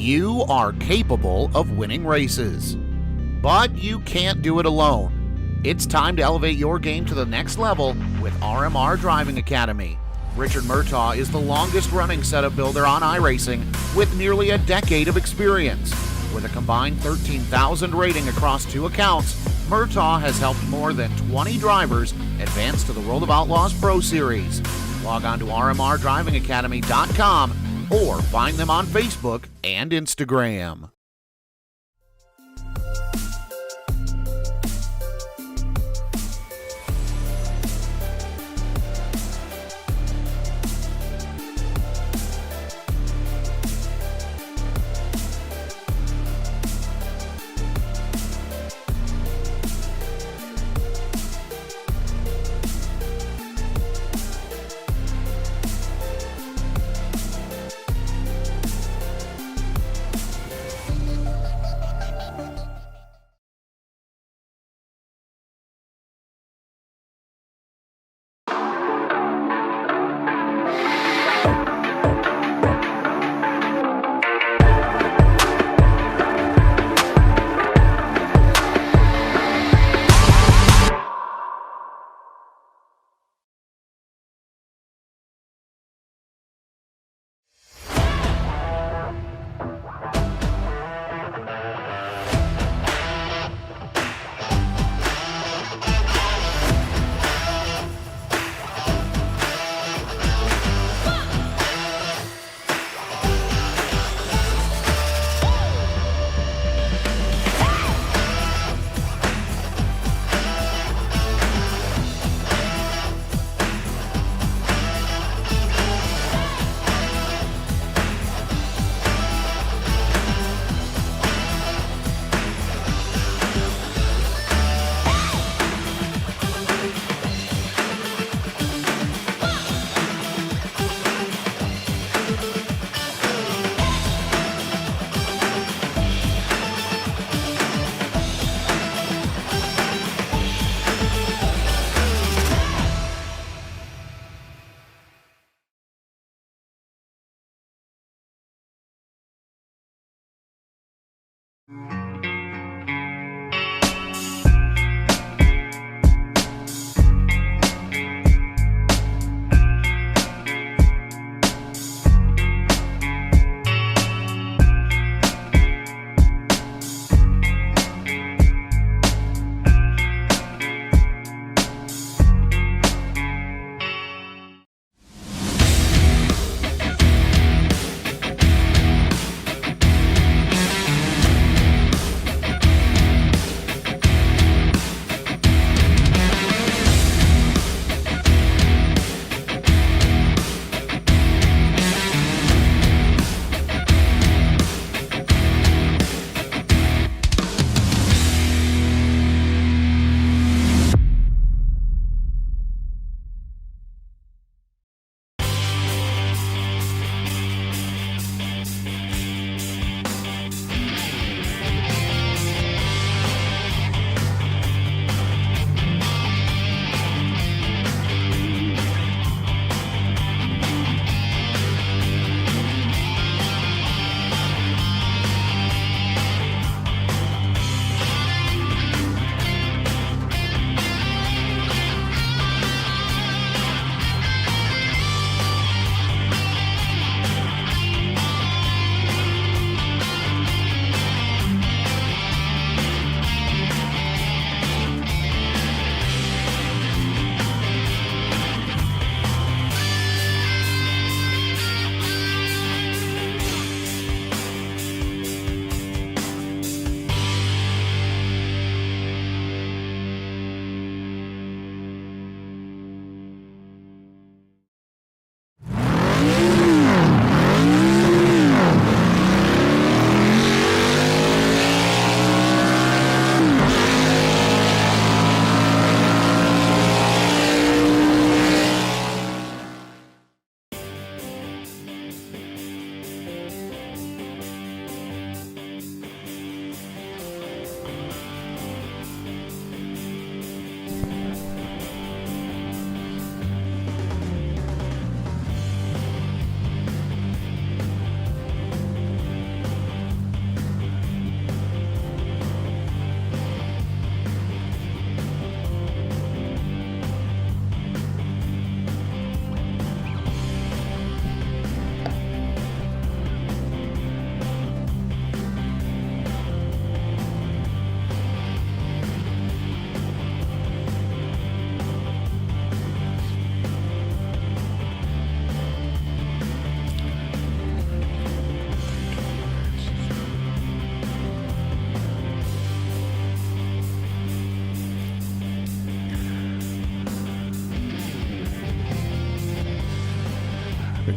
You are capable of winning races, but you can't do it alone. It's time to elevate your game to the next level with RMR Driving Academy. Richard Murtaugh is the longest-running setup builder on iRacing with nearly a decade of experience. With a combined 13,000 rating across 2 accounts, Murtaugh has helped more than 20 drivers advance to the World of Outlaws Pro Series. Log on to rmrdrivingacademy.com or find them on Facebook and Instagram.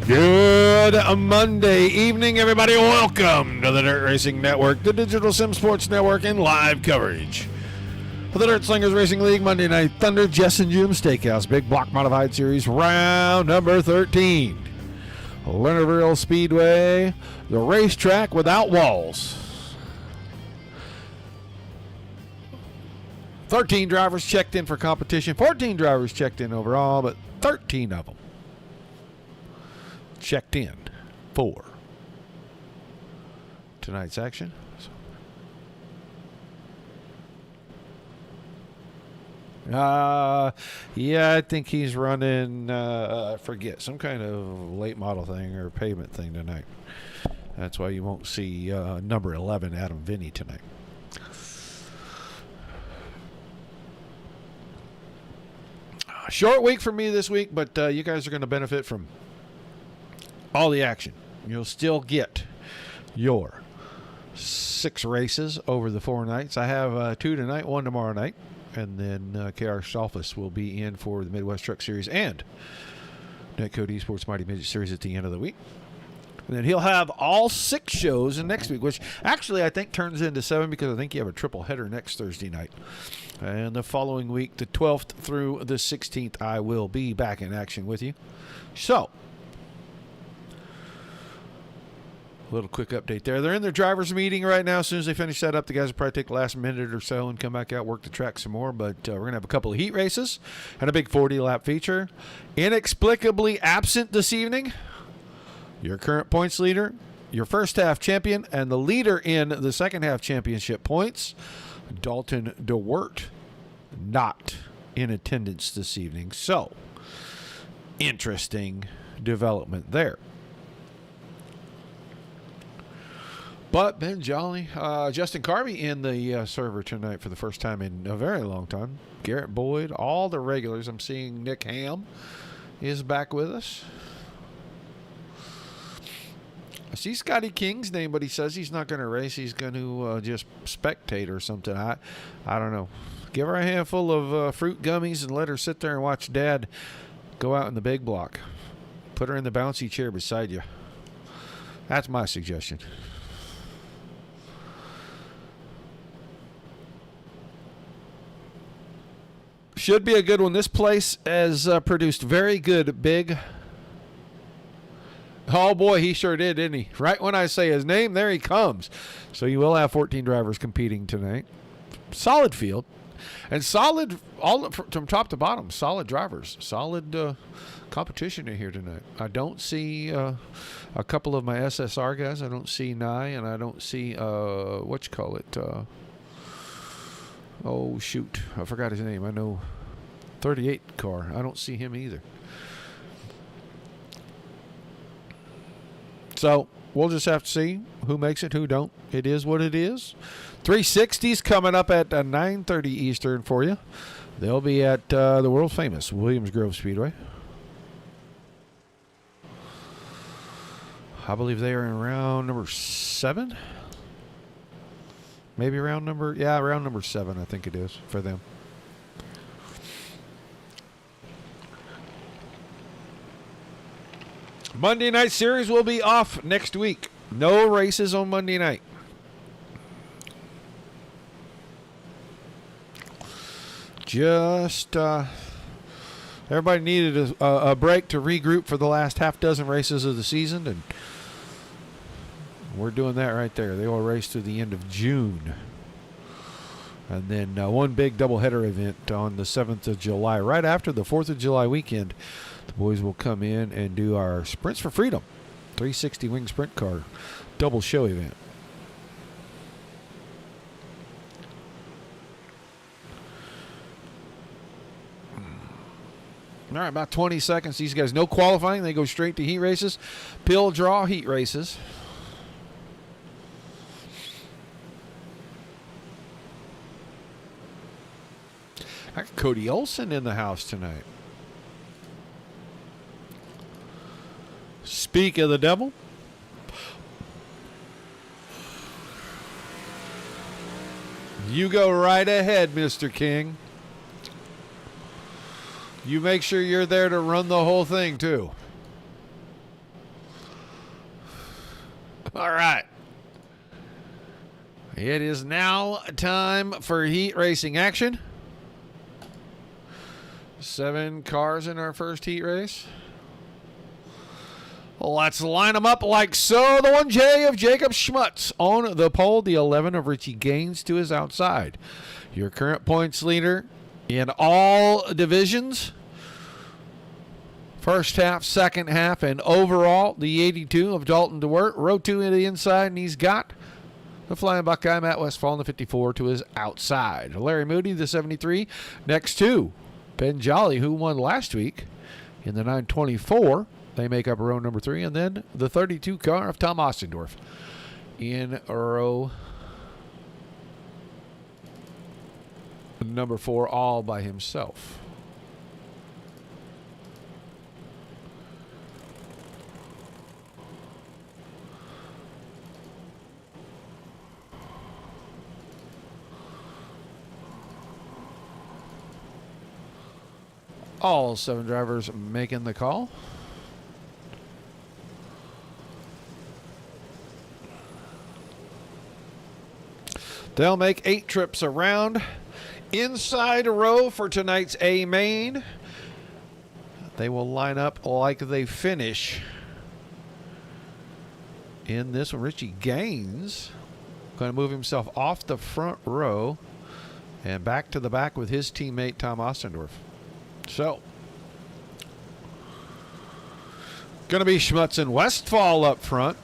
Good Monday evening, everybody. Welcome to the Dirt Racing Network, the Digital Sim Sports Network, and live coverage of the Dirt Slingers Racing League Monday Night Thunder Jess&Jims Steakhouse Big Block Modified Series, round number 13. Lernerville Speedway, the racetrack without walls. 13 drivers checked in for competition, 14 drivers checked in overall, but 13 of them checked in for tonight's action. Yeah, I think he's running, forget, some kind of late model thing or pavement thing tonight. That's why you won't see number 11, Adam Vinny, tonight. Short week for me this week, but you guys are going to benefit from all the action. You'll still get your 6 races over the 4 nights. I have 2 tonight, 1 tomorrow night. And then K.R. Stolfus will be in for the Midwest Truck Series and Netcode Esports Mighty Midget Series at the end of the week. And then he'll have all 6 shows in next week, which actually I think turns into 7 because I think you have a triple header next Thursday night. And the following week, the 12th through the 16th, I will be back in action with you. So, a little quick update there. They're in their driver's meeting right now. As soon as they finish that up, the guys will probably take the last minute or so and come back out, work the track some more. But we're going to have a couple of heat races and a big 40-lap feature. Inexplicably absent this evening, your current points leader, your first half champion, and the leader in the second half championship points, Dalton DeWert, not in attendance this evening. So, interesting development there. But Ben Jolly, Justin Carby in the server tonight for the first time in a very long time. Garrett Boyd, all the regulars. I'm seeing Nick Ham is back with us. I see Scotty King's name, but he says he's not going to race. He's going to just spectate or something. I don't know. Give her a handful of fruit gummies and let her sit there and watch Dad go out in the big block. Put her in the bouncy chair beside you. That's my suggestion. Should be a good one. This place has produced very good big. Oh, boy, he sure did, didn't he? Right when I say his name, there he comes. So you will have 14 drivers competing tonight. Solid field. And solid, all from top to bottom, solid drivers. Solid competition in here tonight. I don't see a couple of my SSR guys. I don't see Nye, and I don't see, oh, shoot. I forgot his name. I know 38 car. I don't see him either. So we'll just have to see who makes it, who don't. It is what it is. 360s coming up at 9:30 Eastern for you. They'll be at the world famous Williams Grove Speedway. I believe they are in round number 7. Maybe round number 7, I think it is for them. Monday night series will be off next week. No races on Monday night. Just everybody needed a break to regroup for the last half dozen races of the season, and we're doing that right there. They will race to the end of June. And then one big doubleheader event on the 7th of July. Right after the 4th of July weekend, the boys will come in and do our Sprints for Freedom 360 wing sprint car double show event. All right, about 20 seconds. These guys, no qualifying. They go straight to heat races. Pill draw heat races. I got Cody Olson in the house tonight. Speak of the devil. You go right ahead, Mr. King. You make sure you're there to run the whole thing, too. All right. It is now time for heat racing action. 7 cars in our first heat race. Let's line them up like so. The 1J of Jacob Schmutz on the pole. The 11 of Richie Gaines to his outside. Your current points leader in all divisions. First half, second half, and overall, the 82 of Dalton DeWert. Row 2 to the inside, and he's got the Flying Buckeye, Matt Westfall, in the 54 to his outside. Larry Moody, the 73, next to Ben Jolly, who won last week in the 924. They make up row number 3, and then the 32 car of Tom Ostendorf in row number 4, all by himself. All 7 drivers making the call. They'll make 8 trips around. Inside row for tonight's A main. They will line up like they finish in this one. Richie Gaines going to move himself off the front row and back to the back with his teammate Tom Ostendorf. So, going to be Schmutz and Westfall up front.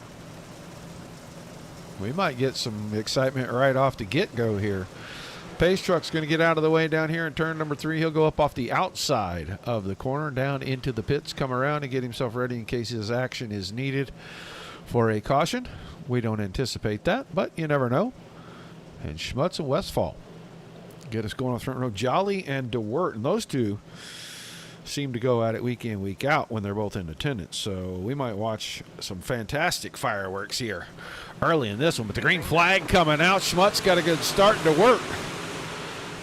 We might get some excitement right off the get-go here. Pace truck's going to get out of the way down here in turn number 3. He'll go up off the outside of the corner, down into the pits, come around and get himself ready in case his action is needed for a caution. We don't anticipate that, but you never know. And Schmutz and Westfall get us going on the front row. Jolly and DeWert, and those two seem to go at it week in, week out when they're both in attendance. So we might watch some fantastic fireworks here early in this one. But the green flag coming out. Schmutz got a good start. DeWert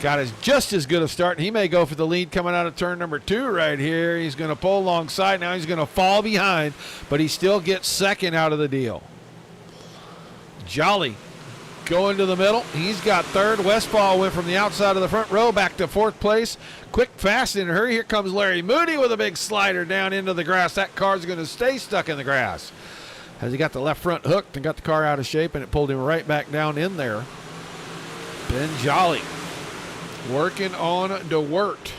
got just as good a start. And he may go for the lead coming out of turn number 2 right here. He's going to pull alongside. Now he's going to fall behind, but he still gets second out of the deal. Jolly going to the middle. He's got third. Westfall went from the outside of the front row back to 4th place. Quick, fast, in a hurry. Here comes Larry Moody with a big slider down into the grass. That car's going to stay stuck in the grass as he got the left front hooked and got the car out of shape, and it pulled him right back down in there. Ben Jolly working on DeWert.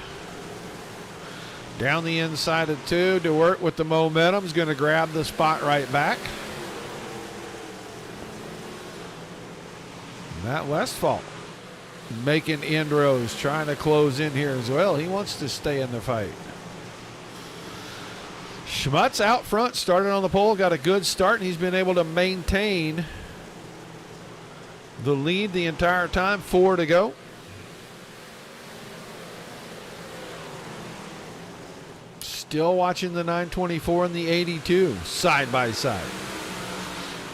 Down the inside of 2. DeWert with the momentum is going to grab the spot right back. Matt Westfall making inroads, trying to close in here as well. He wants to stay in the fight. Schmutz out front, started on the pole, got a good start, and he's been able to maintain the lead the entire time. 4 to go. Still watching the 924 and the 82 side by side.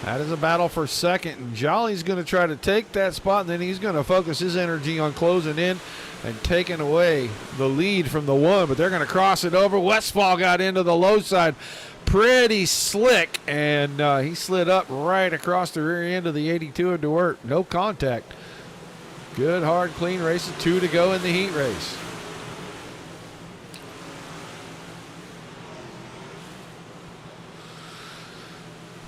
That is a battle for second, and Jolly's going to try to take that spot, and then he's going to focus his energy on closing in and taking away the lead from the 1, but they're going to cross it over. Westfall got into the low side pretty slick, and he slid up right across the rear end of the 82 of DeWert. No contact. Good, hard, clean race. 2 to go in the heat race.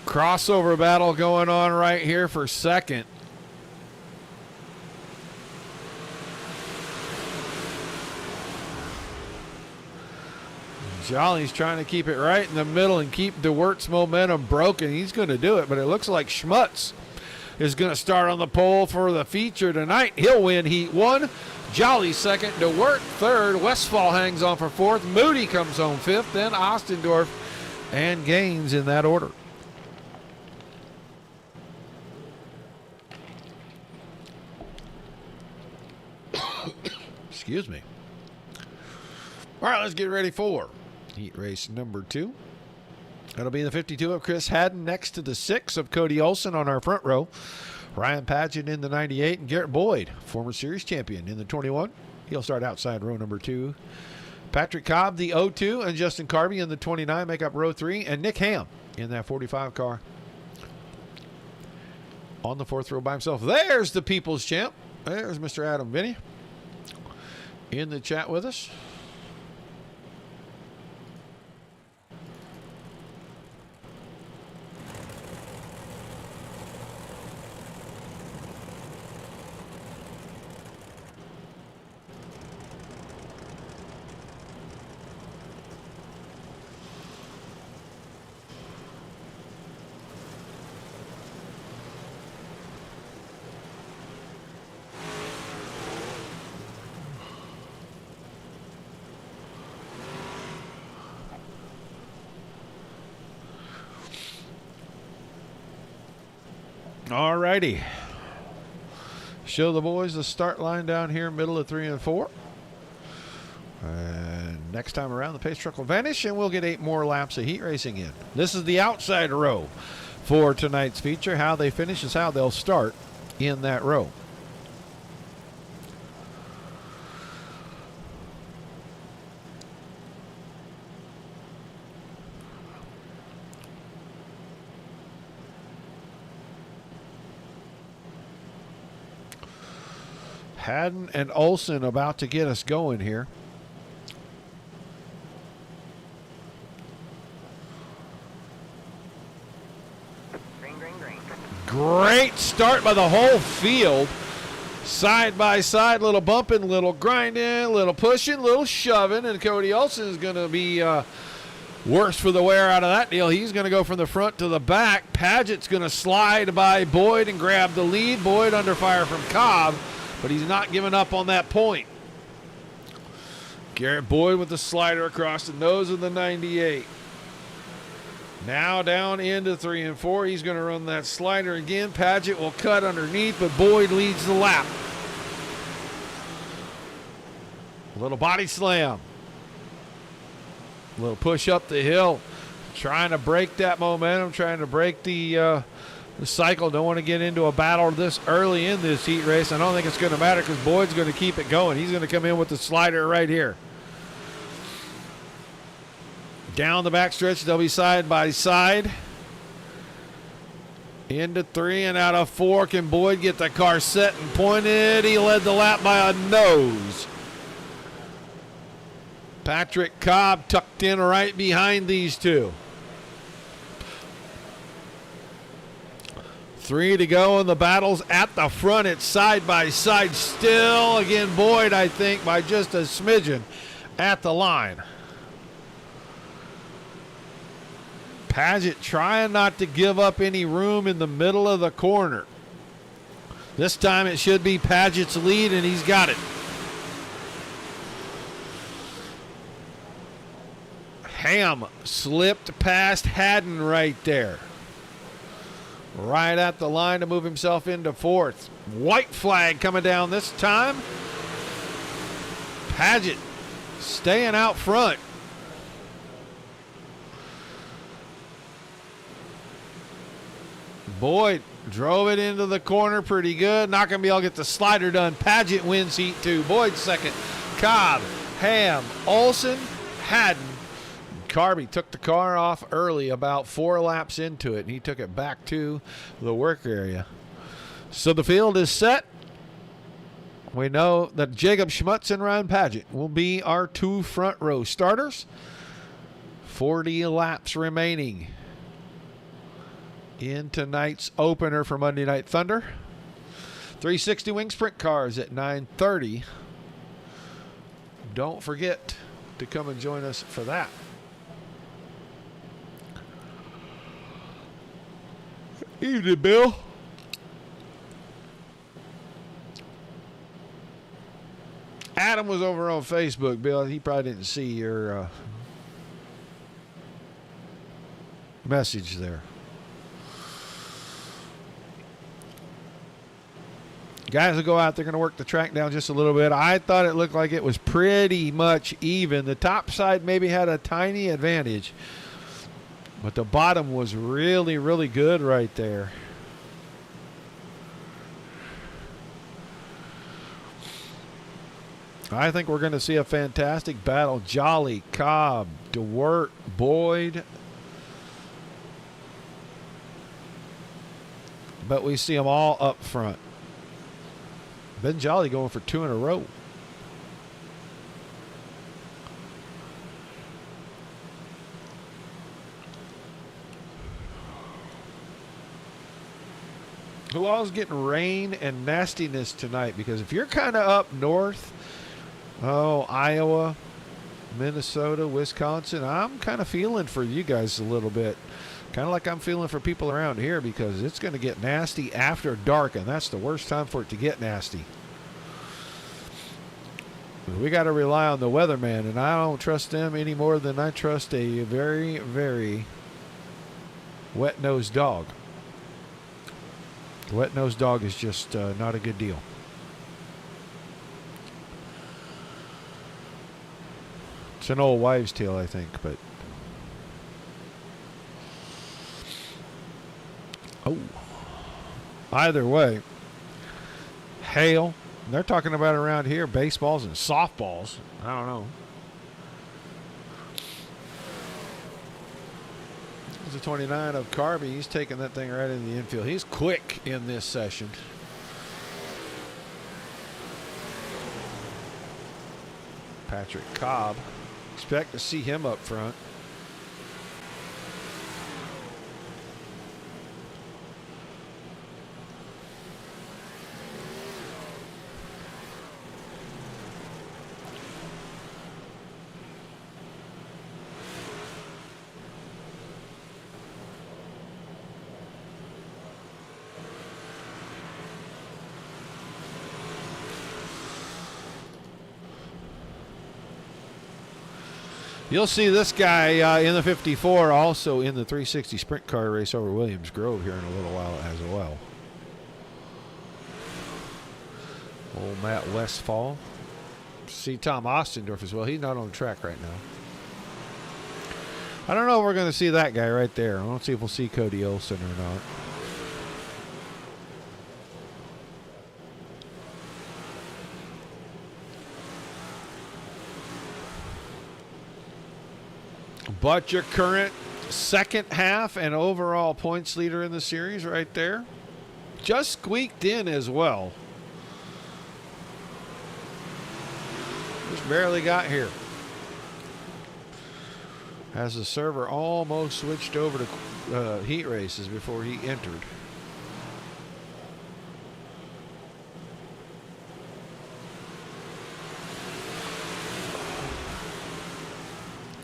Crossover battle going on right here for second. Jolly's trying to keep it right in the middle and keep DeWert's momentum broken. He's going to do it, but it looks like Schmutz is going to start on the pole for the feature tonight. He'll win heat 1. Jolly second, DeWert third. Westfall hangs on for 4th. Moody comes home 5th. Then Ostendorf and Gaines in that order. Excuse me. All right, let's get ready for heat race number 2. That'll be the 52 of Chris Haddon next to the 6 of Cody Olson on our front row. Ryan Padgett in the 98 and Garrett Boyd, former series champion, in the 21. He'll start outside row number 2. Patrick Cobb, the 02, and Justin Carby in the 29 make up row 3, and Nick Ham in that 45 car on the fourth row by himself. There's the people's champ. There's Mr. Adam Vinny in the chat with us. All righty. Show the boys the start line down here, middle of 3 and 4. And next time around, the pace truck will vanish, and we'll get 8 more laps of heat racing in. This is the outside row for tonight's feature. How they finish is how they'll start in that row. Haddon and Olsen about to get us going here. Great start by the whole field. Side by side, little bumping, little grinding, little pushing, little shoving, and Cody Olsen is going to be worse for the wear out of that deal. He's going to go from the front to the back. Paget's going to slide by Boyd and grab the lead. Boyd under fire from Cobb, but he's not giving up on that point. Garrett Boyd with the slider across the nose of the 98. Now down into 3 and 4. He's going to run that slider again. Paget will cut underneath, but Boyd leads the lap. A little body slam. A little push up the hill. Trying to break that momentum, trying to break the cycle. Don't want to get into a battle this early in this heat race. I don't think it's going to matter because Boyd's going to keep it going. He's going to come in with the slider right here. Down the backstretch, they'll be side by side. Into 3 and out of 4. Can Boyd get the car set and pointed? He led the lap by a nose. Patrick Cobb tucked in right behind these two. 3 to go, and the battle's at the front. It's side by side still. Again, Boyd, I think, by just a smidgen at the line. Paget trying not to give up any room in the middle of the corner. This time it should be Paget's lead, and he's got it. Ham slipped past Haddon right there. Right at the line to move himself into 4th. White flag coming down this time. Paget staying out front. Boyd drove it into the corner pretty good. Not going to be able to get the slider done. Paget wins heat 2. Boyd second. Cobb, Ham, Olsen, Haddon. Carby took the car off early, about 4 laps into it, and he took it back to the work area. So the field is set. We know that Jacob Schmutz and Ryan Paget will be our 2 front row starters. 40 laps remaining in tonight's opener for Monday Night Thunder. 360 Wing Sprint Cars at 9:30. Don't forget to come and join us for that. Evening, Bill. Adam was over on Facebook, Bill. He probably didn't see your message there. Guys will go out, they're going to work the track down just a little bit. I thought it looked like it was pretty much even. The top side maybe had a tiny advantage, but the bottom was really, really good right there. I think we're going to see a fantastic battle. Jolly, Cobb, DeWert, Boyd. but we see them all up front. Ben Jolly going for 2 in a row. Who all's getting rain and nastiness tonight? Because if you're kind of up north, Iowa, Minnesota, Wisconsin, I'm kind of feeling for you guys a little bit. Kind of like I'm feeling for people around here, because it's going to get nasty after dark, and that's the worst time for it to get nasty. We got to rely on the weatherman, and I don't trust them any more than I trust a very, very wet-nosed dog. The wet-nosed dog is just not a good deal. It's an old wives' tale, I think, but... Oh. Either way, hail. They're talking about around here baseballs and softballs. I don't know. There's a 29 of Carby. He's taking that thing right in the infield. He's quick in this session. Patrick Cobb. Expect to see him up front. You'll see this guy in the 54, also in the 360 sprint car race over Williams Grove here in a little while as well. Old Matt Westfall. See Tom Ostendorf as well. He's not on the track right now. I don't know if we're going to see that guy right there. I don't see if we'll see Cody Olson or not. But your current second half and overall points leader in the series right there. Just squeaked in as well. Just barely got here. As the server almost switched over to heat races before he entered.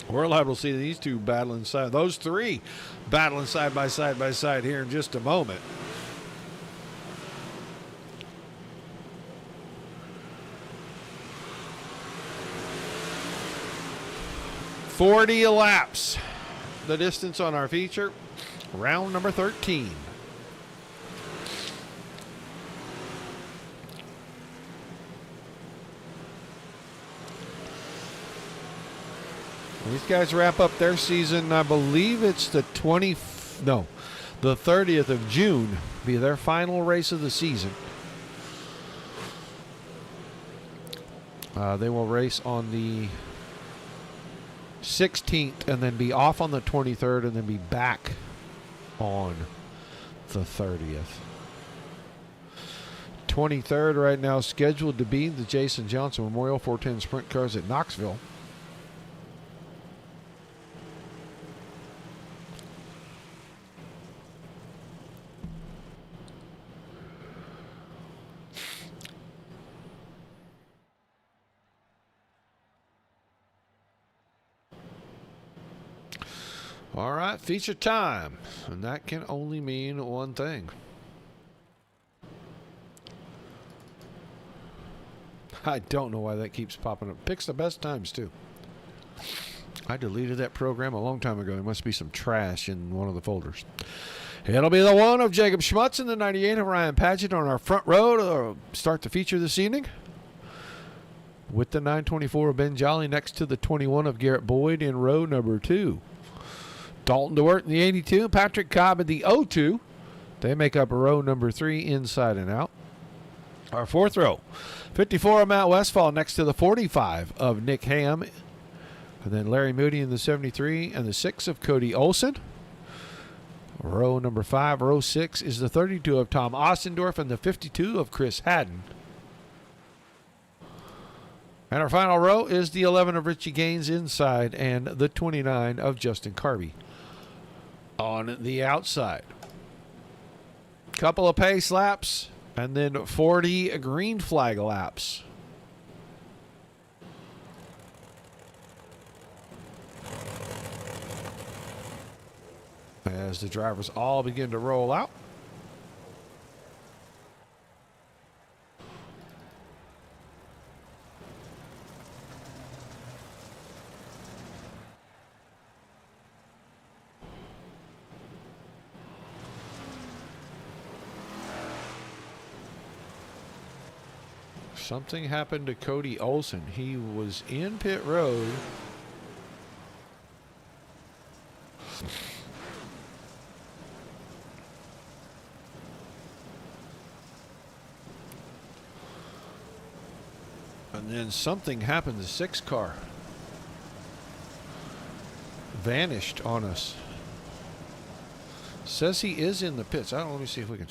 We're liable to see these two battling those three battling side by side here in just a moment. .40 laps, the distance on our feature, round number 13. These guys wrap up their season, I believe it's the 30th of June, be their final race of the season. They will race on the 16th and then be off on the 23rd and then be back on the 30th. 23rd right now scheduled to be the Jason Johnson Memorial 410 Sprint Cars at Knoxville. All right, feature time. And that can only mean one thing. I don't know why that keeps popping up. Picks the best times, too. I deleted that program a long time ago. There must be some trash in one of the folders. It'll be the one of Jacob Schmutz and the 98 of Ryan Padgett on our front row to start the feature this evening. With the 924 of Ben Jolly next to the 21 of Garrett Boyd in row number 2. Dalton DeWert in the 82, Patrick Cobb in the 02. They make up row number 3 inside and out. Our fourth row, 54 of Matt Westfall next to the 45 of Nick Ham. And then Larry Moody in the 73 and the 6 of Cody Olson. Row number 5. Row 6 is the 32 of Tom Ostendorf and the 52 of Chris Haddon. And our final row is the 11 of Richie Gaines inside and the 29 of Justin Carvey on the outside. Couple of pace laps and then 40 green flag laps. As the drivers all begin to roll out. Something happened to Cody Olsen. He was in pit road. And then something happened. The 6 car vanished on us. Says he is in the pits. I don't know. Let me see if we can.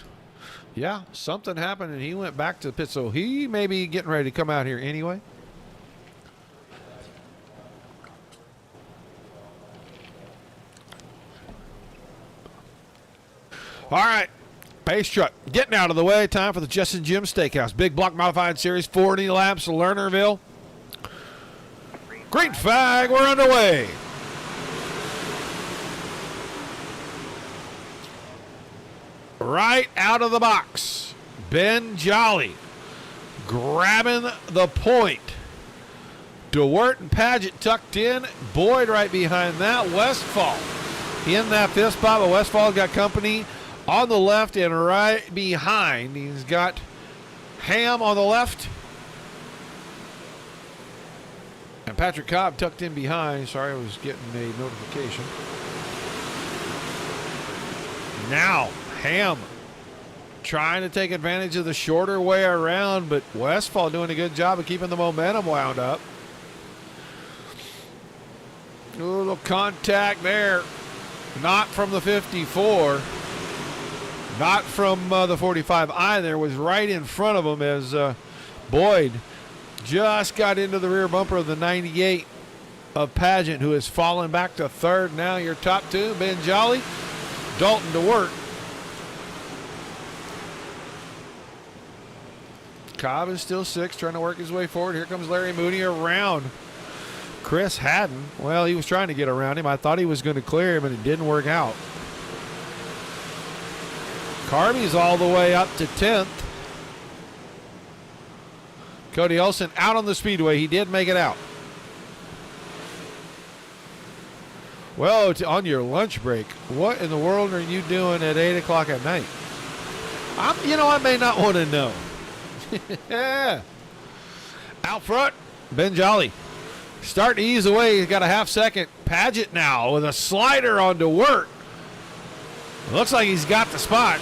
Yeah, something happened and he went back to the pit. So he may be getting ready to come out here anyway. All right. Pace truck getting out of the way. Time for the Jess&Jims Steakhouse. Big block modified series, 40 laps, Lernerville. Green flag, we're underway. Right out of the box, Ben Jolly grabbing the point. DeWert and Paget tucked in. Boyd right behind that. Westfall in that 5th spot, but Westfall's got company on the left and right behind. He's got Ham on the left. And Patrick Cobb tucked in behind. Sorry, I was getting a notification. Now, Ham trying to take advantage of the shorter way around, but Westfall doing a good job of keeping the momentum wound up. A little contact there. Not from the 54. Not from the 45 either. Was right in front of him as Boyd just got into the rear bumper of the 98 of Pageant, who has fallen back to 3rd. Now your top 2, Ben Jolly, Dalton DeWert. Cobb is still 6th, trying to work his way forward. Here comes Larry Mooney around Chris Haddon. Well, he was trying to get around him. I thought he was going to clear him, and it didn't work out. Carvey's all the way up to 10th. Cody Olsen out on the speedway. He did make it out. Well, on your lunch break, what in the world are you doing at 8 o'clock at night? I may not want to know. Yeah. Out front, Ben Jolly. Starting to ease away. He's got a half second. Paget now with a slider on DeWert. Looks like he's got the spot.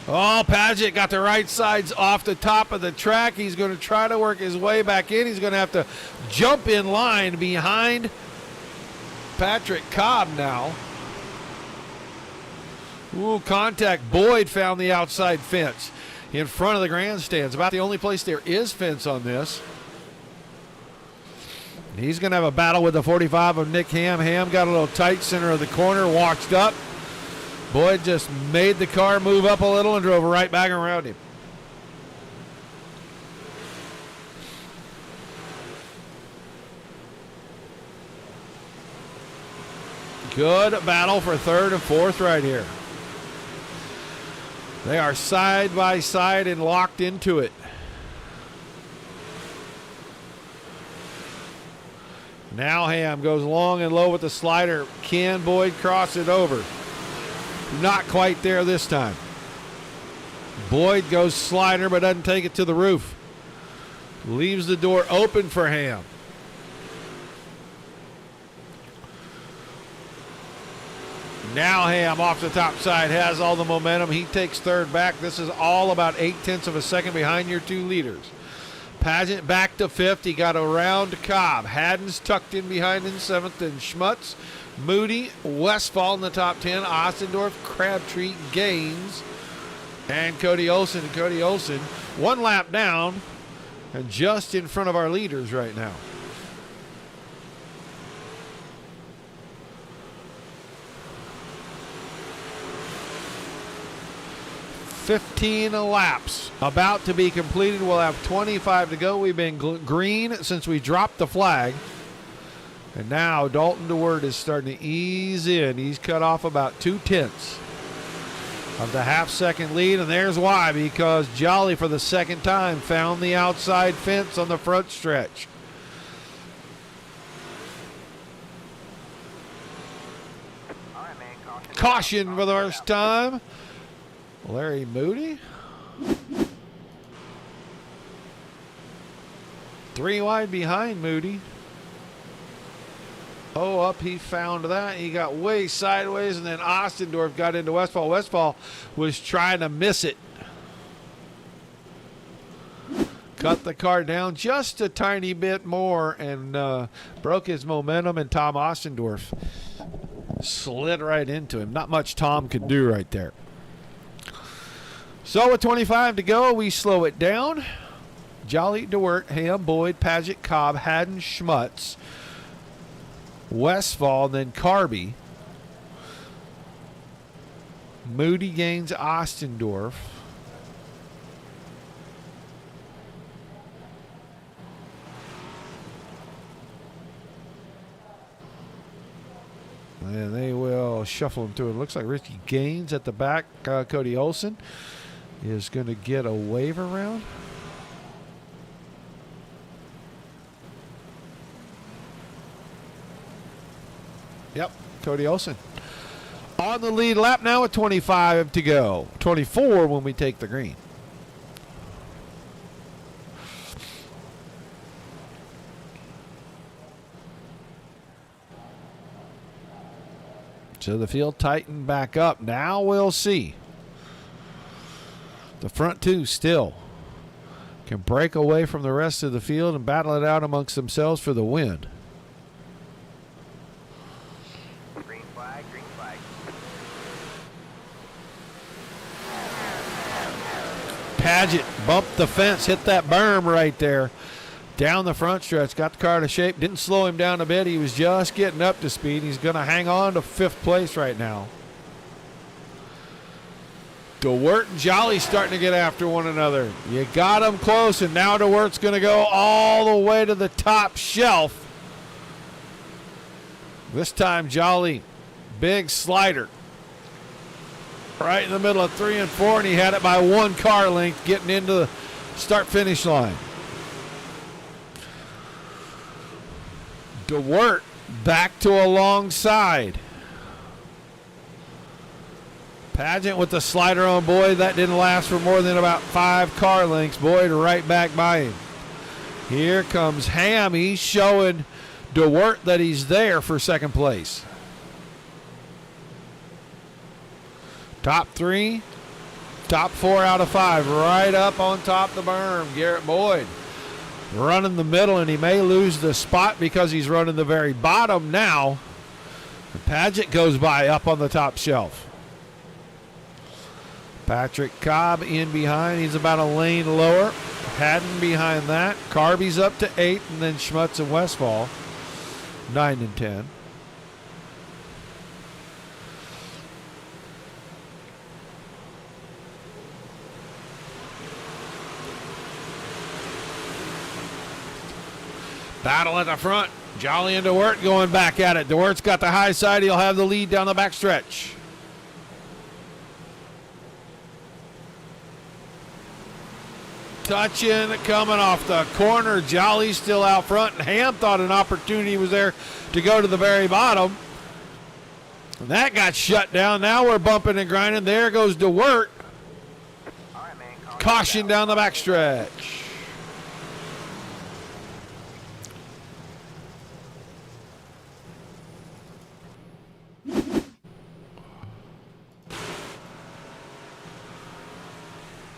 Oh, Paget got the right sides off the top of the track. He's going to try to work his way back in. He's going to have to jump in line behind Patrick Cobb now. Ooh, contact. Boyd found the outside fence in front of the grandstands. About the only place there is fence on this. He's going to have a battle with the 45 of Nick Ham. Ham got a little tight center of the corner, watched up. Boyd just made the car move up a little and drove right back around him. Good battle for 3rd and 4th right here. They are side by side and locked into it. Now Ham goes long and low with the slider. Can Boyd cross it over? Not quite there this time. Boyd goes slider but doesn't take it to the roof. Leaves the door open for Ham. Now Ham off the top side has all the momentum. He takes 3rd back. This is all about 0.8 of a second behind your 2 leaders. Pageant back to 5th. He got around Cobb. Haddon's tucked in behind in 7th, and Schmutz, Moody, Westfall in the top 10. Ostendorf, Crabtree, Gaines, and Cody Olson. And Cody Olson, 1 lap down and just in front of our leaders right now. "15 laps about to be completed. We'll have 25 to go. We've been green since we dropped the flag. And now Dalton DeWert is starting to ease in. He's cut off about 2/10 of the half-second lead, and there's why, because Jolly, for the second time, found the outside fence on the front stretch. Caution for the first time. Larry Moody. 3 wide behind Moody. Oh, up he found that. He got way sideways, and then Ostendorf got into Westfall. Westfall was trying to miss it. Cut the car down just a tiny bit more and broke his momentum, and Tom Ostendorf slid right into him. Not much Tom could do right there. So with 25 to go, we slow it down. Jolly, DeWert, Ham, Boyd, Paget, Cobb, Haddon, Schmutz, Westfall, then Carby. Moody, Gaines, Ostendorf. And they will shuffle him through. It looks like Ricky Gaines at the back. Cody Olson is going to get a wave around. Yep, Cody Olson on the lead lap now with 25 to go. 24 when we take the green. So the field tightened back up. Now we'll see. The front 2 still can break away from the rest of the field and battle it out amongst themselves for the win. Green flag, green flag. Paget bumped the fence, hit that berm right there. Down the front stretch, got the car to shape, didn't slow him down a bit. He was just getting up to speed. He's going to hang on to 5th place right now. DeWert and Jolly starting to get after one another. You got them close, and now DeWert's going to go all the way to the top shelf. This time, Jolly, big slider. Right in the middle of 3 and 4, and he had it by 1 car length getting into the start-finish line. DeWert back to alongside. Paget with the slider on Boyd. That didn't last for more than about 5 car lengths. Boyd right back by him. Here comes Ham. He's showing DeWert that he's there for 2nd place. Top 3, top 4 out of 5. Right up on top of the berm. Garrett Boyd running the middle, and he may lose the spot because he's running the very bottom now. Paget goes by up on the top shelf. Patrick Cobb in behind. He's about a lane lower. Haddon behind that. Carby's up to 8, and then Schmutz and Westfall 9 and 10. Battle at the front. Jolly and DeWert going back at it. DeWert's got the high side. He'll have the lead down the back stretch. Touching, coming off the corner. Jolly's still out front, and Ham thought an opportunity was there to go to the very bottom. And that got shut down. Now we're bumping and grinding. There goes DeWert. All right, man. Caution down the back stretch.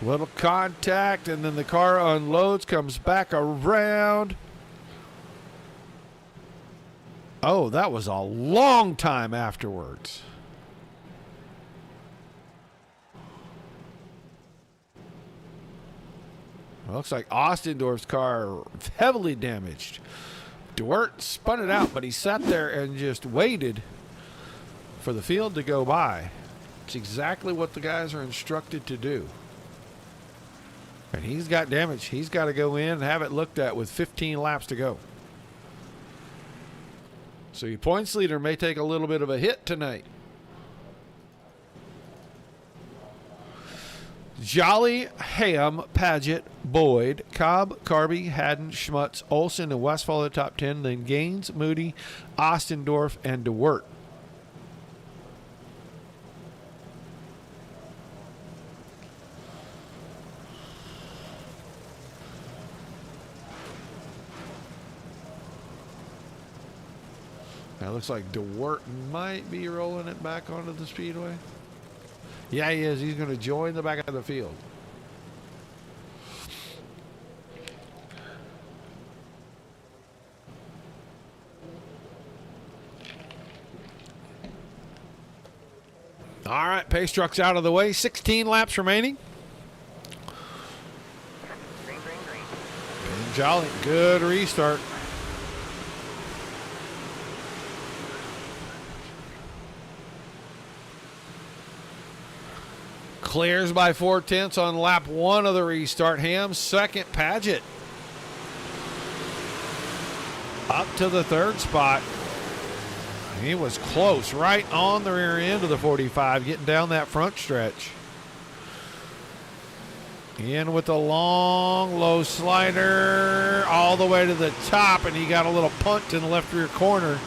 Little contact, and then the car unloads, comes back around. Oh, that was a long time afterwards. Well, looks like Ostendorf's car heavily damaged. DeWert spun it out, but he sat there and just waited for the field to go by. It's exactly what the guys are instructed to do. And he's got damage. He's got to go in and have it looked at with 15 laps to go. So your points leader may take a little bit of a hit tonight. Jolly, Ham, Paget, Boyd, Cobb, Carby, Haddon, Schmutz, Olson, and Westfall at the top 10. Then Gaines, Moody, Ostendorf, and DeWert. Now, looks like DeWert might be rolling it back onto the speedway. Yeah, he is. He's going to join the back of the field. All right, pace truck's out of the way. 16 laps remaining. Green, green, green. And Jolly, good restart. Clears by 4/10 on lap 1 of the restart. Ham second. Paget up to the 3rd spot. He was close, right on the rear end of the 45, getting down that front stretch. In with a long, low slider all the way to the top, and he got a little punt in the left rear corner.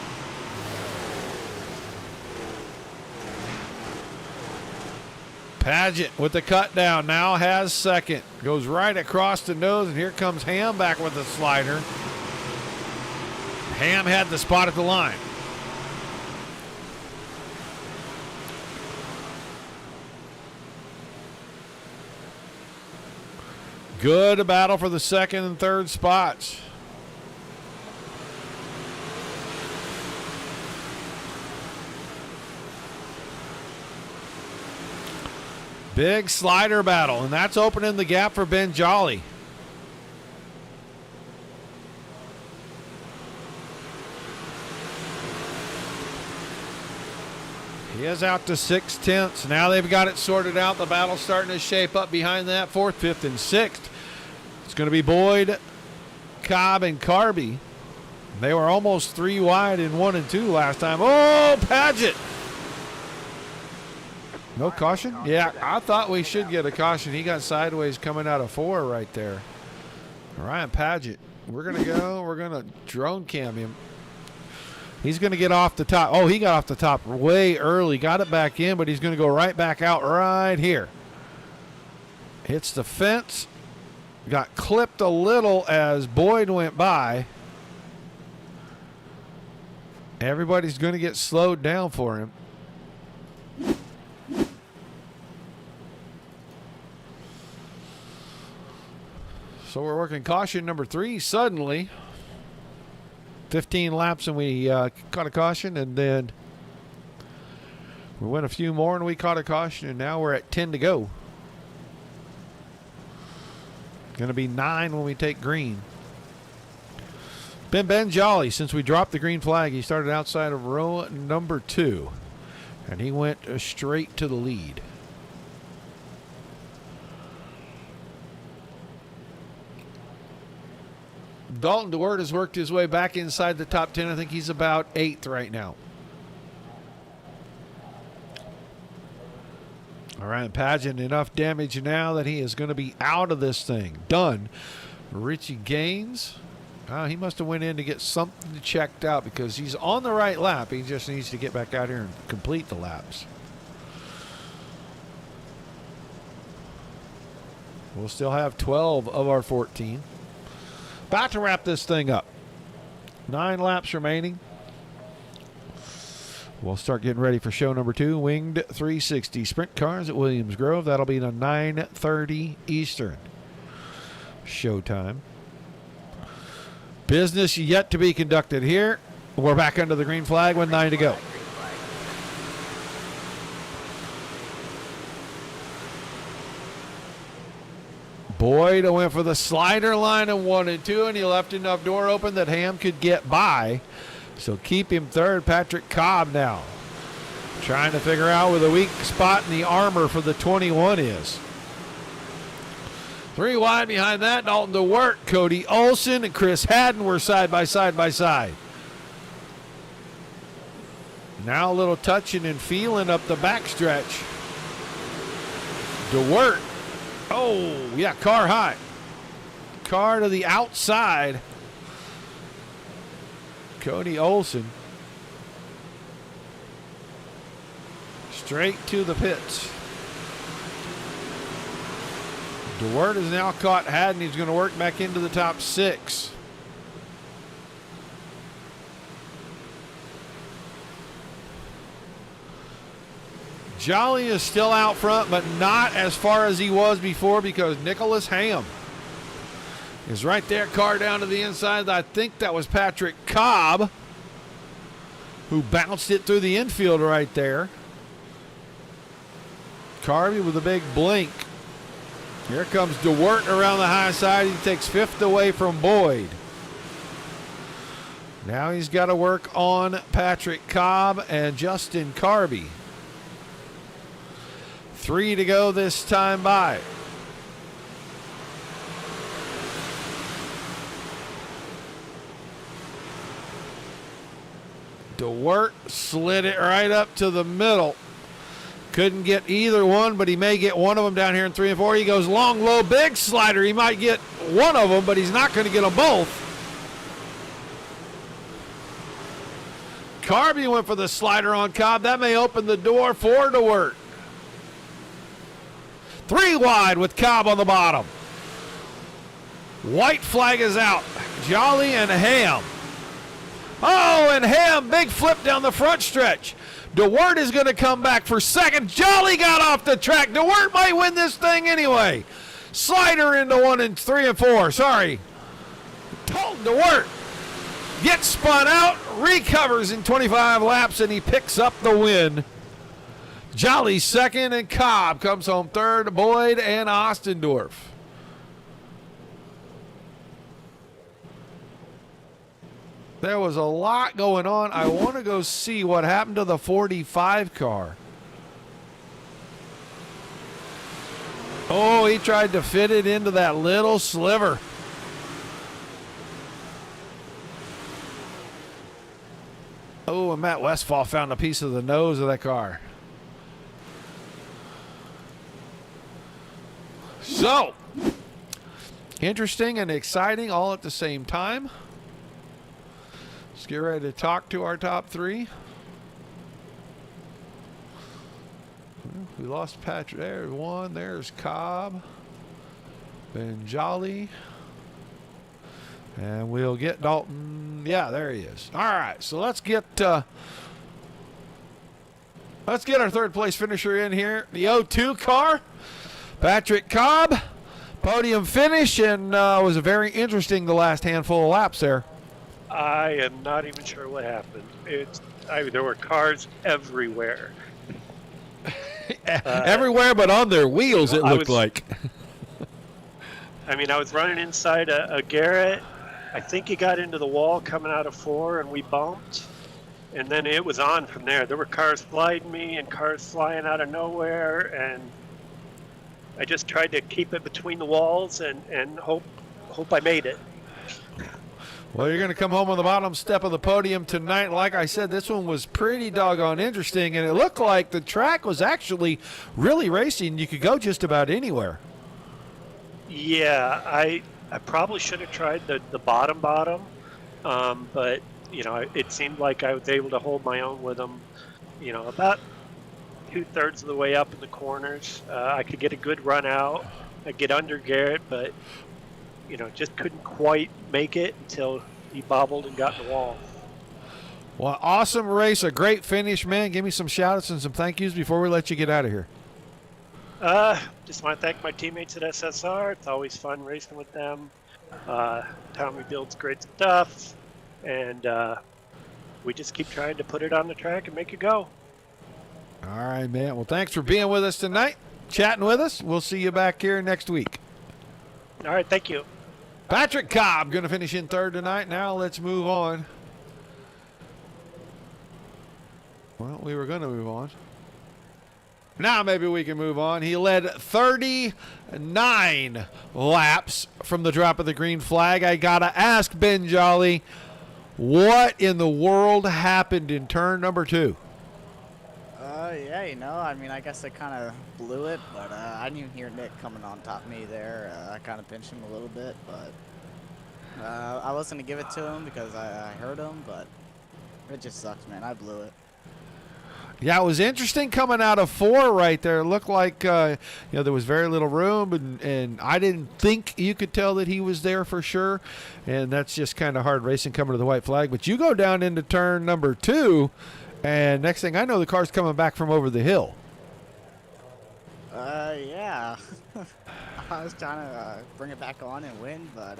Paget with the cut down now has second. Goes right across the nose, and here comes Ham back with the slider. Ham had the spot at the line. Good battle for the 2nd and 3rd spots. Big slider battle, and that's opening the gap for Ben Jolly. He is out to 6/10. Now they've got it sorted out. The battle's starting to shape up behind that 4th, 5th, and 6th. It's going to be Boyd, Cobb, and Carby. They were almost 3 wide in 1 and 2 last time. Oh, Paget! No caution? Yeah, I thought we should get a caution. He got sideways coming out of 4 right there. Ryan Paget. We're going to go. We're going to drone cam him. He's going to get off the top. Oh, he got off the top way early. Got it back in, but he's going to go right back out right here. Hits the fence. Got clipped a little as Boyd went by. Everybody's going to get slowed down for him. So we're working caution number 3 suddenly. 15 laps and we caught a caution, and then we went a few more and we caught a caution, and now we're at 10 to go. Going to be 9 when we take green. Ben Jolly, since we dropped the green flag, he started outside of row number 2, and he went straight to the lead. Dalton DeWert has worked his way back inside the top 10. I think he's about 8th right now. All right, Paget, enough damage now that he is going to be out of this thing. Done. Richie Gaines. He must have went in to get something checked out because he's on the right lap. He just needs to get back out here and complete the laps. We'll still have 12 of our 14. About to wrap this thing up. 9 laps remaining. We'll start getting ready for show number 2, Winged 360 Sprint Cars at Williams Grove. That'll be the 9:30 Eastern showtime. Business yet to be conducted here. We're back under the green flag with 9 to go. Boyd went for the slider line in 1 and 2, and he left enough door open that Ham could get by. So keep him third. Patrick Cobb now trying to figure out where the weak spot in the armor for the 21 is. 3 wide behind that. Dalton DeWert, Cody Olson, and Chris Haddon were side by side by side. Now a little touching and feeling up the backstretch. DeWert. Oh, yeah, car high. Car to the outside. Cody Olson. Straight to the pits. DeWert has now caught Haddon. He's going to work back into the top 6. Jolly is still out front, but not as far as he was before because Nicholas Ham is right there. Car down to the inside. I think that was Patrick Cobb who bounced it through the infield right there. Carby with a big blink. Here comes DeWert around the high side. He takes 5th away from Boyd. Now he's got to work on Patrick Cobb and Justin Carby. 3 to go this time by. DeWert slid it right up to the middle. Couldn't get either one, but he may get one of them down here in 3 and 4. He goes long, low, big slider. He might get one of them, but he's not going to get them both. Carby went for the slider on Cobb. That may open the door for DeWert. 3 wide with Cobb on the bottom. White flag is out. Jolly and Ham. Oh, and Ham, big flip down the front stretch. DeWert is going to come back for second. Jolly got off the track. DeWert might win this thing anyway. Slider into 1 and 3 and 4. Sorry. Dalton DeWert gets spun out, recovers in 25 laps, and he picks up the win. Jolly second, and Cobb comes home third. Boyd and Ostendorf. There was a lot going on. I want to go see what happened to the 45 car. Oh, he tried to fit it into that little sliver. Oh, and Matt Westfall found a piece of the nose of that car. So, interesting and exciting all at the same time. Let's get ready to talk to our top 3. We lost Patrick. There's one. There's Cobb. Ben Jolly. And we'll get Dalton. Yeah, there he is. All right, so let's get our third place finisher in here. The 02 car. Patrick Cobb. Podium finish, and was very interesting the last handful of laps there. I am not even sure what happened. There were cars everywhere. Everywhere but on their wheels, it looked like. I mean, I was running inside a Garrett. I think he got into the wall coming out of 4, and we bumped. And then it was on from there. There were cars sliding me and cars flying out of nowhere, and I just tried to keep it between the walls and hope I made it. Well, you're going to come home on the bottom step of the podium tonight. Like I said, this one was pretty doggone interesting, and it looked like the track was actually really racing. You could go just about anywhere. Yeah, I probably should have tried the bottom, but, it seemed like I was able to hold my own with them, about 2/3 of the way up in the corners. I could get a good run out. I'd get under Garrett, but just couldn't quite make it until he bobbled and got in the wall. Well, awesome race, a great finish, man. Give me some shout-outs and some thank yous before we let you get out of here. Just want to thank my teammates at SSR. It's always fun racing with them. Tommy builds great stuff, and we just keep trying to put it on the track and make it go. All right, man. Well, thanks for being with us tonight, chatting with us. We'll see you back here next week. All right, thank you. Patrick Cobb going to finish in third tonight. Now let's move on. Well, we were going to move on. Now maybe we can move on. He led 39 laps from the drop of the green flag. I got to ask Ben Jolly, what in the world happened in turn number 2? Yeah, you know, I mean, I guess I kind of blew it, but I didn't even hear Nick coming on top of me there. I kind of pinched him a little bit, but I wasn't going to give it to him because I heard him, but it just sucks, man. I blew it. Yeah, it was interesting coming out of 4 right there. It looked like there was very little room, and I didn't think you could tell that he was there for sure, and that's just kind of hard racing coming to the white flag. But you go down into turn number 2, and next thing I know, the car's coming back from over the hill. Yeah. I was trying to bring it back on and win, but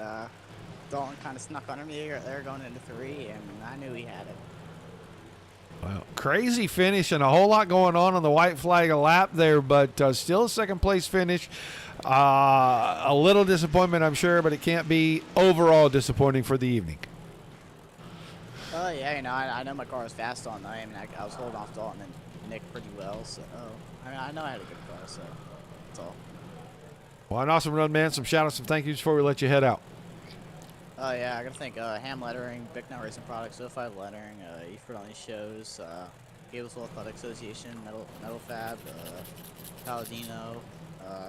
Dalton kind of snuck under me there going into 3, and I knew he had it. Well, crazy finish and a whole lot going on the white flag lap there, but still a second-place finish. A little disappointment, I'm sure, but it can't be overall disappointing for the evening. Yeah, you know, I know my car was fast all night. I mean, I was holding off Dalton and Nick pretty well, so I mean, I know I had a good car, so that's all. Well, an awesome run, man. Some shout-outs, some thank yous before we let you head out. Yeah, I gotta thank Ham Lettering, Big Nut Racing Products, 05 Lettering, Eford on these shows, Gablesville Athletic Association, Metal Fab, Palladino,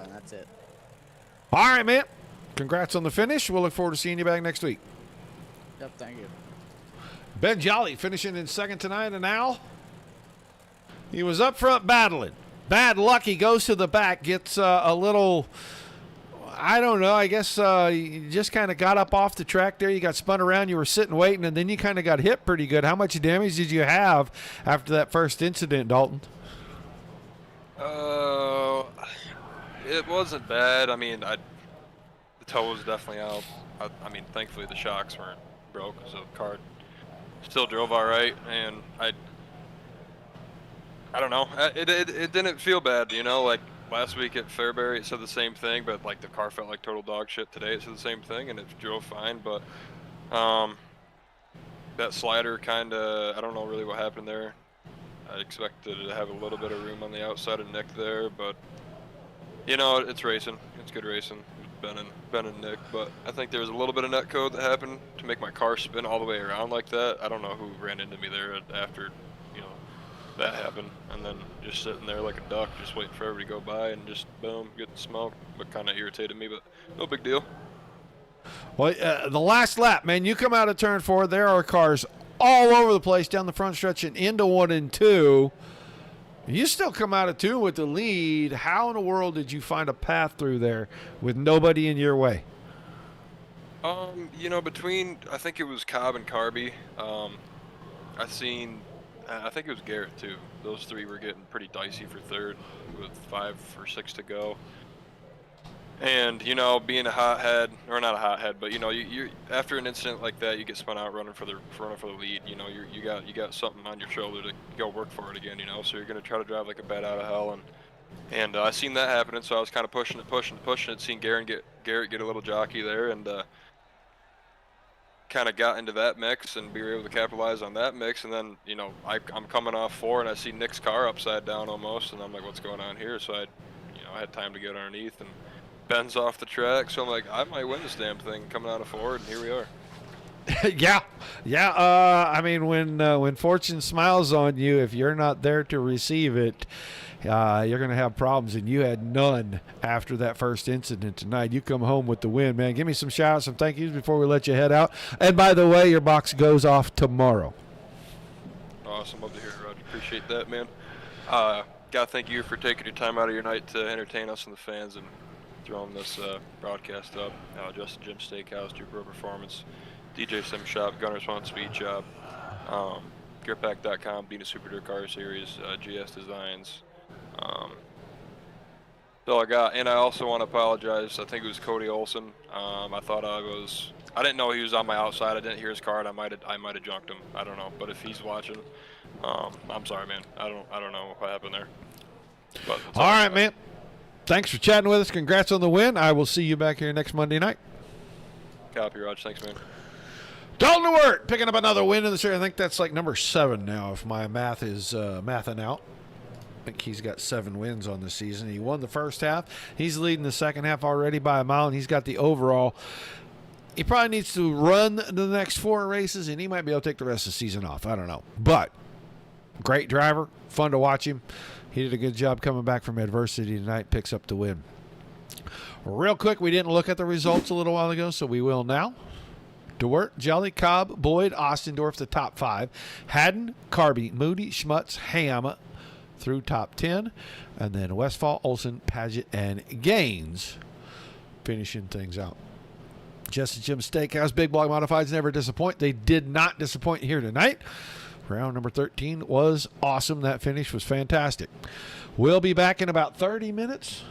and that's it. All right, man. Congrats on the finish. We'll look forward to seeing you back next week. Yep, thank you. Ben Jolly finishing in second tonight, and Al, he was up front battling. Bad luck, he goes to the back, gets a little, I don't know, I guess you just kind of got up off the track there. You got spun around, you were sitting waiting, and then you kind of got hit pretty good. How much damage did you have after that first incident, Dalton? It wasn't bad. I mean, the toe was definitely out. I mean, thankfully the shocks weren't broke, so the car still drove all right, and I don't know. It didn't feel bad, you know. Like last week at Fairbury, it said the same thing, but like the car felt like total dog shit. Today, it said the same thing, and it drove fine. But that slider kind of, I don't know really what happened there. I expected to have a little bit of room on the outside of Nick there, but you know, it's racing. It's good racing. Ben and Nick, but I think there was a little bit of net code that happened to make my car spin all the way around like that. I don't know who ran into me there after, you know, that happened, and then just sitting there like a duck, just waiting for everybody to go by and just boom, getting smoked. But kind of irritated me, but no big deal. Well, the last lap, man, you come out of turn 4, there are cars all over the place down the front stretch and into 1 and 2. You still come out of 2 with the lead. How in the world did you find a path through there with nobody in your way? You know, between, I think it was Cobb and Carby, I think it was Garrett too. Those 3 were getting pretty dicey for third with 5 or 6 to go. And, you know, being a hothead, or not a hothead, but, you know, you after an incident like that, you get spun out running for the lead. You know, you got something on your shoulder to go work for it again, you know, so you're going to try to drive like a bat out of hell. And I seen that happening, so I was kind of pushing it, seen Garrett get a little jockey there, and kind of got into that mix, and we were able to capitalize on that mix. And then, you know, I'm coming off 4, and I see Nick's car upside down almost, and I'm like, what's going on here? So I had time to get underneath, and Ben's off the track, so I'm like, I might win this damn thing coming out of 4, and here we are. Yeah. I mean, when fortune smiles on you, if you're not there to receive it, you're going to have problems, and you had none after that first incident tonight. You come home with the win, man. Give me some shout-outs, some thank yous before we let you head out. And by the way, your box goes off tomorrow. Awesome. Love to hear it, Roger. Appreciate that, man. Gotta thank you for taking your time out of your night to entertain us and the fans and throwing this broadcast up. Jess&Jims Steakhouse, Jupiter Performance, DJ Sim Shop, Gunner's One Speed Shop. gearpack.com, being a Super Dirt Car Series, GS Designs. So I got, and I also want to apologize. I think it was Cody Olson. I thought I didn't know he was on my outside. I didn't hear his card. I might have junked him. I don't know. But if he's watching, I'm sorry, man. I don't know what happened there. But All right, man. Thanks for chatting with us. Congrats on the win. I will see you back here next Monday night. Copy, Raj. Thanks, man. Dalton Wirt picking up another win in the series. I think that's like number 7 now, if my math is mathing out. I think he's got 7 wins on the season. He won the first half. He's leading the second half already by a mile, and he's got the overall. He probably needs to run the next 4 races, and he might be able to take the rest of the season off. I don't know. But great driver. Fun to watch him. He did a good job coming back from adversity tonight. Picks up the win. Real quick, we didn't look at the results a little while ago, so we will now. DeWirt, Jelly, Cobb, Boyd, Ostendorf, the top 5. Haddon, Carby, Moody, Schmutz, Ham through top 10. And then Westfall, Olson, Paget, and Gaines finishing things out. Jess&Jims Steakhouse, Big Block Modifieds never disappoint. They did not disappoint here tonight. Round number 13 was awesome. That finish was fantastic. We'll be back in about 30 minutes.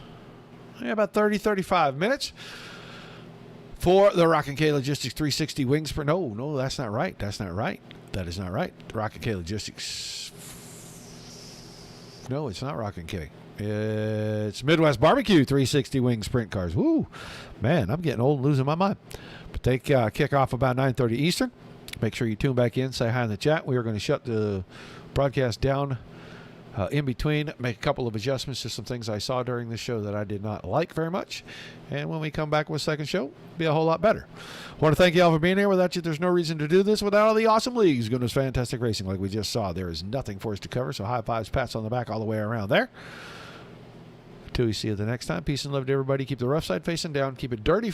Yeah, about 30-35 minutes for the Rock and K Logistics 360 Wings per. No, that's not right. That is not right. Rock and K Logistics. No, it's not Rock and K. It's Midwest Barbecue 360 Wing Sprint Cars. Woo, man, I'm getting old and losing my mind. But they kick off about 9:30 Eastern. Make sure you tune back in, say hi in the chat. We are going to shut the broadcast down in between, make a couple of adjustments to some things I saw during the show that I did not like very much. And when we come back with a second show, it'll be a whole lot better. I want to thank you all for being here. Without you, there's no reason to do this. Without all the awesome leagues, goodness, fantastic racing like we just saw. There is nothing for us to cover, so high fives, pats on the back all the way around there. Until we see you the next time, peace and love to everybody. Keep the rough side facing down. Keep it dirty.